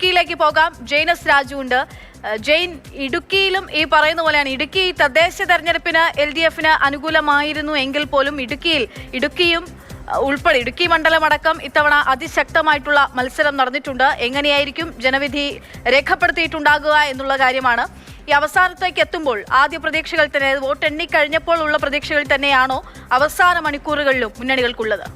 ഇടുക്കിയിലേക്ക് പോകാം. ജെയിനസ് രാജു ഉണ്ട്. ജെയിൻ, ഇടുക്കിയിലും ഈ പറയുന്ന പോലെയാണ്. ഇടുക്കി തദ്ദേശ തെരഞ്ഞെടുപ്പിന് LDFന് അനുകൂലമായിരുന്നു എങ്കിൽ പോലും ഇടുക്കിയും ഉൾപ്പെടെ ഇടുക്കി മണ്ഡലമടക്കം ഇത്തവണ അതിശക്തമായിട്ടുള്ള മത്സരം നടന്നിട്ടുണ്ട്. എങ്ങനെയായിരിക്കും ജനവിധി രേഖപ്പെടുത്തിയിട്ടുണ്ടാകുക എന്നുള്ള കാര്യമാണ്. ഈ അവസാനത്തേക്ക് എത്തുമ്പോൾ ആദ്യ പ്രതീക്ഷകൾ തന്നെ, വോട്ട് എണ്ണിക്കഴിഞ്ഞപ്പോൾ ഉള്ള പ്രതീക്ഷകൾ തന്നെയാണോ അവസാന മണിക്കൂറുകളിലും മുന്നണികൾക്കുള്ളത്?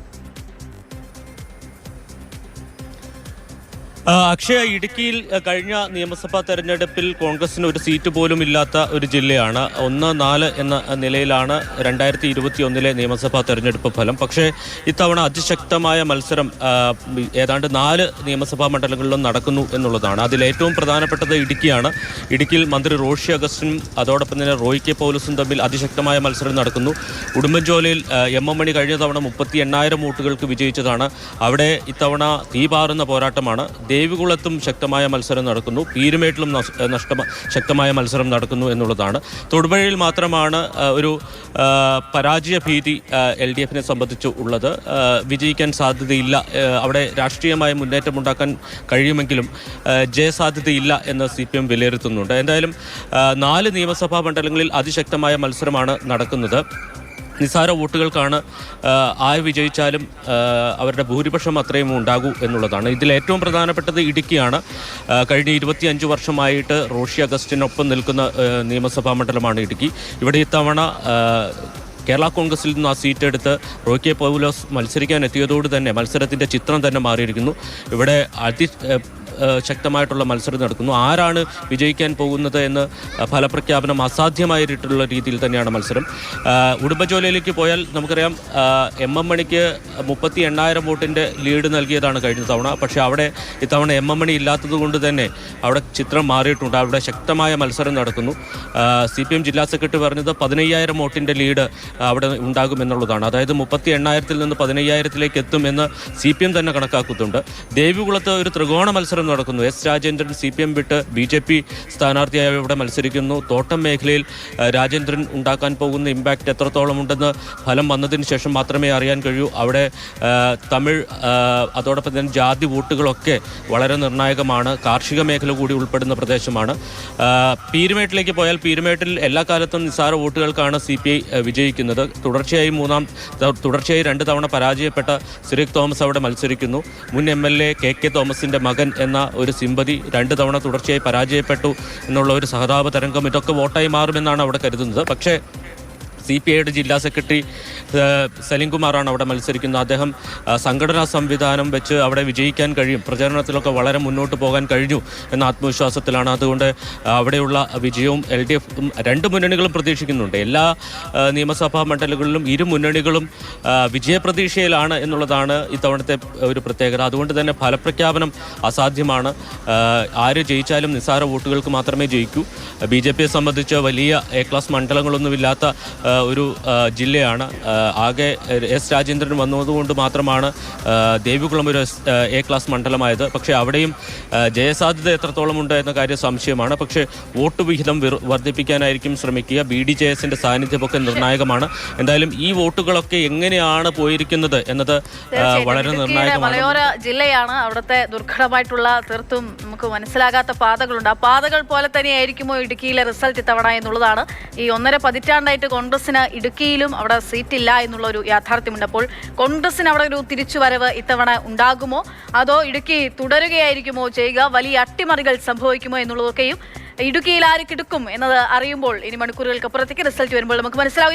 അക്ഷയ, ഇടുക്കിയിൽ കഴിഞ്ഞ നിയമസഭാ തെരഞ്ഞെടുപ്പിൽ കോൺഗ്രസിന് ഒരു സീറ്റ് പോലും ഇല്ലാത്ത ഒരു ജില്ലയാണ്. 1-4 എന്ന നിലയിലാണ് 2021 നിയമസഭാ തെരഞ്ഞെടുപ്പ് ഫലം. പക്ഷേ ഇത്തവണ അതിശക്തമായ മത്സരം ഏതാണ്ട് 4 നിയമസഭാ മണ്ഡലങ്ങളിലും നടക്കുന്നു എന്നുള്ളതാണ്. അതിൽ ഏറ്റവും പ്രധാനപ്പെട്ടത് ഇടുക്കിയാണ്. ഇടുക്കിയിൽ മന്ത്രി റോഷി അഗസ്റ്റിനും അതോടൊപ്പം തന്നെ റോയ് കെ പൗലോസും തമ്മിൽ അതിശക്തമായ മത്സരം നടക്കുന്നു. ഉടുമ്പൻചോലയിൽ MM മണി കഴിഞ്ഞ തവണ 38,000 വോട്ടുകൾക്ക് വിജയിച്ചതാണ്. അവിടെ ഇത്തവണ തീപാറുന്ന പോരാട്ടമാണ്. ദേവികുളത്തും ശക്തമായ മത്സരം നടക്കുന്നു, പീരുമേട്ടിലും ശക്തമായ മത്സരം നടക്കുന്നു എന്നുള്ളതാണ്. തൊടുപുഴയിൽ മാത്രമാണ് ഒരു പരാജയ ഭീതി LDFനെ സംബന്ധിച്ച് ഉള്ളത്. വിജയിക്കാൻ സാധ്യതയില്ല, അവിടെ രാഷ്ട്രീയമായ മുന്നേറ്റമുണ്ടാക്കാൻ കഴിയുമെങ്കിലും ജയസാധ്യതയില്ല എന്ന് CPM വിലയിരുത്തുന്നുണ്ട്. എന്തായാലും 4 നിയമസഭാ മണ്ഡലങ്ങളിൽ അതിശക്തമായ മത്സരമാണ് നടക്കുന്നത്. നിസ്സാര വോട്ടുകൾക്കാണ് വിജയിച്ചാലും അവരുടെ ഭൂരിപക്ഷം അത്രയും ഉണ്ടാകൂ എന്നുള്ളതാണ്. ഇതിൽ ഏറ്റവും പ്രധാനപ്പെട്ടത് ഇടുക്കിയാണ്. കഴിഞ്ഞ 25 വർഷമായിട്ട് റോഷി അഗസ്റ്റിനൊപ്പം നിൽക്കുന്ന നിയമസഭാ മണ്ഡലമാണ് ഇടുക്കി. ഇവിടെ ഇത്തവണ കേരള കോൺഗ്രസിൽ നിന്ന് ആ സീറ്റ് എടുത്ത് റോയ് കെ പൗലോസ് മത്സരിക്കാൻ എത്തിയതോട് തന്നെ മത്സരത്തിൻ്റെ ചിത്രം തന്നെ മാറിയിരിക്കുന്നു. ഇവിടെ ശക്തമായിട്ടുള്ള മത്സരം നടക്കുന്നു. ആരാണ് വിജയിക്കാൻ പോകുന്നത് എന്ന് ഫലപ്രഖ്യാപനം അസാധ്യമായിട്ടുള്ള രീതിയിൽ തന്നെയാണ് മത്സരം. ഉടുമ്പൻചോലയിലേക്ക് പോയാൽ നമുക്കറിയാം, MM മണിക്ക് 38,000 വോട്ടിൻ്റെ ലീഡ് നൽകിയതാണ് കഴിഞ്ഞ തവണ. പക്ഷേ അവിടെ ഇത്തവണ MM മണി ഇല്ലാത്തത് കൊണ്ട് തന്നെ അവിടെ ചിത്രം മാറിയിട്ടുണ്ട്. അവിടെ ശക്തമായ മത്സരം നടക്കുന്നു. CPM ജില്ലാ സെക്രട്ടറി പറഞ്ഞത് 15,000 വോട്ടിൻ്റെ ലീഡ് അവിടെ ഉണ്ടാകുമെന്നുള്ളതാണ്. അതായത് 38,000-ൽ നിന്ന് 15,000-ലേക്ക് എത്തുമെന്ന് CPM തന്നെ കണക്കാക്കുന്നുണ്ട്. ദേവികുളത്ത് ഒരു ത്രികോണ മത്സരം നടക്കുന്നു. S രാജേന്ദ്രൻ CPM വിട്ട് BJP സ്ഥാനാർത്ഥിയായി ഇവിടെ മത്സരിക്കുന്നു. തോട്ടം മേഖലയിൽ രാജേന്ദ്രൻ ഉണ്ടാക്കാൻ പോകുന്ന ഇമ്പാക്റ്റ് എത്രത്തോളം ഉണ്ടെന്ന് ഫലം വന്നതിന് ശേഷം മാത്രമേ അറിയാൻ കഴിയൂ. അവിടെ തമിഴ് അതോടൊപ്പം തന്നെ ജാതി വോട്ടുകളൊക്കെ വളരെ നിർണായകമാണ്. കാർഷിക മേഖല കൂടി ഉൾപ്പെടുന്ന പ്രദേശമാണ്. പീരുമേട്ടിലേക്ക് പോയാൽ പീരുമേട്ടിൽ എല്ലാ കാലത്തും നിസ്സാര വോട്ടുകൾക്കാണ് CPI വിജയിക്കുന്നത്. തുടർച്ചയായി 2 തവണ പരാജയപ്പെട്ട സിറിക് തോമസ് അവിടെ മത്സരിക്കുന്നു. മുൻ MLA KK തോമസിൻ്റെ മകൻ എന്ന ഒരു സിമ്പതി 2 തവണ തുടർച്ചയായി പരാജയപ്പെട്ടു എന്നുള്ള ഒരു സഹതാപ തരംഗം, ഇതൊക്കെ വോട്ടായി മാറുമെന്നാണ് അവിടെ കരുതുന്നത്. പക്ഷേ CPIയുടെ ജില്ലാ സെക്രട്ടറി സലിംകുമാറാണ് അവിടെ മത്സരിക്കുന്നത്. അദ്ദേഹം സംഘടനാ സംവിധാനം വെച്ച് അവിടെ വിജയിക്കാൻ കഴിയും, പ്രചരണത്തിലൊക്കെ വളരെ മുന്നോട്ട് പോകാൻ കഴിഞ്ഞു എന്ന ആത്മവിശ്വാസത്തിലാണ്. അതുകൊണ്ട് അവിടെയുള്ള വിജയവും LDFും 2 മുന്നണികളും പ്രതീക്ഷിക്കുന്നുണ്ട്. എല്ലാ നിയമസഭാ മണ്ഡലങ്ങളിലും ഇരു മുന്നണികളും വിജയപ്രതീക്ഷയിലാണ് എന്നുള്ളതാണ് ഇത്തവണത്തെ ഒരു പ്രത്യേകത. അതുകൊണ്ട് തന്നെ ഫലപ്രഖ്യാപനം അസാധ്യമാണ്. ആര് ജയിച്ചാലും നിസ്സാര വോട്ടുകൾക്ക് മാത്രമേ ജയിക്കൂ. BJPയെ സംബന്ധിച്ച് വലിയ A-ക്ലാസ് മണ്ഡലങ്ങളൊന്നുമില്ലാത്ത ഒരു ജില്ലയാണ്. ആകെ S രാജേന്ദ്രൻ വന്നതുകൊണ്ട് മാത്രമാണ് ദേവികുളം ഒരു A-ക്ലാസ് മണ്ഡലമായത്. പക്ഷേ അവിടെയും ജയസാധ്യത എത്രത്തോളം ഉണ്ട് എന്ന കാര്യം സംശയമാണ്. പക്ഷേ വോട്ട് വിഹിതം വർദ്ധിപ്പിക്കാനായിരിക്കും ശ്രമിക്കുക. BDJSന്റെ സാന്നിധ്യമൊക്കെ നിർണായകമാണ്. എന്തായാലും ഈ വോട്ടുകളൊക്കെ എങ്ങനെയാണ് പോയിരിക്കുന്നത് എന്നത് വളരെ നിർണായകമാണ്. മലയോര ജില്ലയാണ്, അവിടുത്തെ ദുർഘടമായിട്ടുള്ള തീർത്തും നമുക്ക് മനസ്സിലാകാത്ത പാതകളുണ്ട്. ആ പാതകൾ പോലെ തന്നെയായിരിക്കുമോ ഇടുക്കിയിലെ റിസൾട്ട് ഇത്തവണ എന്നുള്ളതാണ്. ഈ 1.5 പതിറ്റാണ്ടായിട്ട് കോൺഗ്രസിന് ഇടുക്കിയിലും അവിടെ സീറ്റില്ല എന്നുള്ള ഒരു യാഥാർത്ഥ്യമുണ്ട്. അപ്പോൾ കോൺഗ്രസിന് അവിടെ ഒരു തിരിച്ചുവരവ് ഇത്തവണ ഉണ്ടാകുമോ, അതോ ഇടുക്കി തുടരുകയായിരിക്കുമോ ചെയ്യുക? വലിയ അട്ടിമറികൾ സംഭവിക്കുമോ എന്നുള്ളതൊക്കെയും ഇടുക്കിയിൽ ആര് കിടക്കും എന്നത് അറിയുമ്പോൾ ഇനി മണിക്കൂറുകൾക്കപ്പുറത്തേക്ക് റിസൾട്ട് വരുമ്പോൾ നമുക്ക് മനസ്സിലാവും.